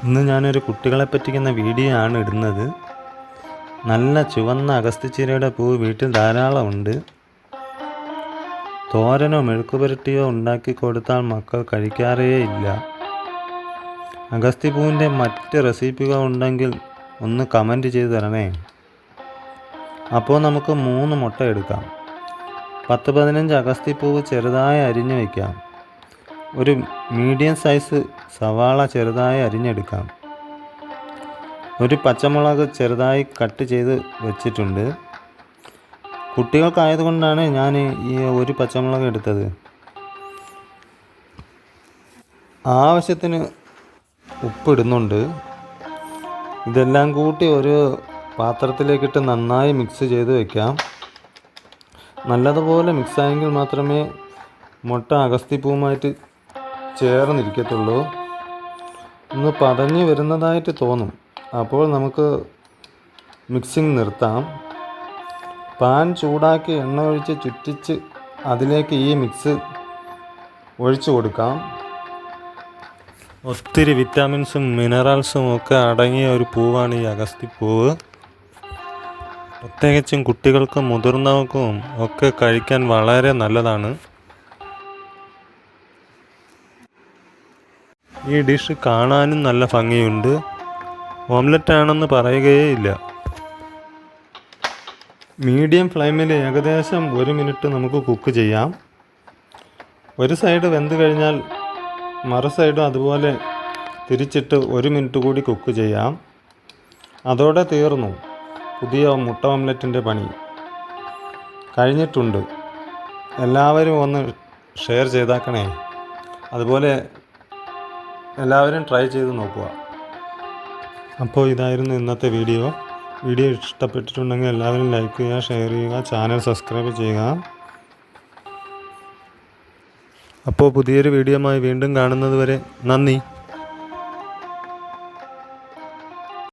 ഇന്ന് ഞാനൊരു കുട്ടികളെ പറ്റിക്കുന്ന വീഡിയോ ആണ് ഇടുന്നത്. നല്ല ചുവന്ന അഗസ്ത്യച്ചീരയുടെ പൂവ് വീട്ടിൽ ധാരാളമുണ്ട്. തോരനോ മെഴുക്കുപുരട്ടിയോ ഉണ്ടാക്കി കൊടുത്താൽ മക്കൾ കഴിക്കാറേ ഇല്ല. അഗസ്ത്യപ്പൂവിൻ്റെ മറ്റ് റെസിപ്പികൾ ഉണ്ടെങ്കിൽ ഒന്ന് കമൻറ്റ് ചെയ്ത് തരണേ. അപ്പോൾ നമുക്ക് 3 മുട്ട എടുക്കാം. 10-15 അഗസ്ത്യപ്പൂവ് ചെറുതായി അരിഞ്ഞു വയ്ക്കാം. ഒരു മീഡിയം സൈസ് സവാള ചെറുതായി അരിഞ്ഞെടുക്കാം. ഒരു പച്ചമുളക് ചെറുതായി കട്ട് ചെയ്ത് വെച്ചിട്ടുണ്ട്. കുട്ടികൾക്കായതുകൊണ്ടാണ് ഞാൻ ഈ ഒരു പച്ചമുളക് എടുത്തത്. ആവശ്യത്തിന് ഉപ്പിടുന്നുണ്ട്. ഇതെല്ലാം കൂട്ടി ഒരു പാത്രത്തിലേക്കിട്ട് നന്നായി മിക്സ് ചെയ്ത് വയ്ക്കാം. നല്ലതുപോലെ മിക്സായെങ്കിൽ മാത്രമേ മുട്ട അഗസ്ത്യപ്പൂവുമായിട്ട് ചേർന്നിരിക്കത്തുള്ളൂ. ഒന്ന് പതഞ്ഞ് വരുന്നതായിട്ട് തോന്നും. അപ്പോൾ നമുക്ക് മിക്സിങ് നിർത്താം. പാൻ ചൂടാക്കി എണ്ണ ഒഴിച്ച് ചുറ്റിച്ച് അതിലേക്ക് ഈ മിക്സ് ഒഴിച്ചു കൊടുക്കാം. ഒത്തിരി വിറ്റാമിൻസും മിനറൽസും ഒക്കെ അടങ്ങിയ ഒരു പൂവാണ് ഈ അഗസ്ത്യപ്പൂവ്. പ്രത്യേകിച്ചും കുട്ടികൾക്കും മുതിർന്നവർക്കും ഒക്കെ കഴിക്കാൻ വളരെ നല്ലതാണ്. ഈ ഡിഷ് കാണാനും നല്ല ഭംഗിയുണ്ട്. ഓംലെറ്റ് ആണെന്ന് പറയുകയേ ഇല്ല. മീഡിയം ഫ്ലെയിമിൽ ഏകദേശം 1 മിനിറ്റ് നമുക്ക് കുക്ക് ചെയ്യാം. ഒരു സൈഡ് വെന്ത് കഴിഞ്ഞാൽ മറു സൈഡും അതുപോലെ തിരിച്ചിട്ട് 1 മിനിറ്റ് കൂടി കുക്ക് ചെയ്യാം. അതോടെ തീർന്നു പുതിയ മുട്ട ഓംലെറ്റിൻ്റെ പണി കഴിഞ്ഞിട്ടുണ്ട്. എല്ലാവരും ഒന്ന് ഷെയർ ചെയ്താക്കണേ. അതുപോലെ എല്ലാവരും ട്രൈ ചെയ്ത് നോക്കുക. അപ്പോൾ ഇതായിരുന്നു ഇന്നത്തെ വീഡിയോ ഇഷ്ടപ്പെട്ടിട്ടുണ്ടെങ്കിൽ എല്ലാവരും ലൈക്ക് ചെയ്യുക, ഷെയർ ചെയ്യുക, ചാനൽ സബ്സ്ക്രൈബ് ചെയ്യുക. അപ്പോൾ പുതിയൊരു വീഡിയോയുമായി വീണ്ടും കാണുന്നത് വരെ നന്ദി.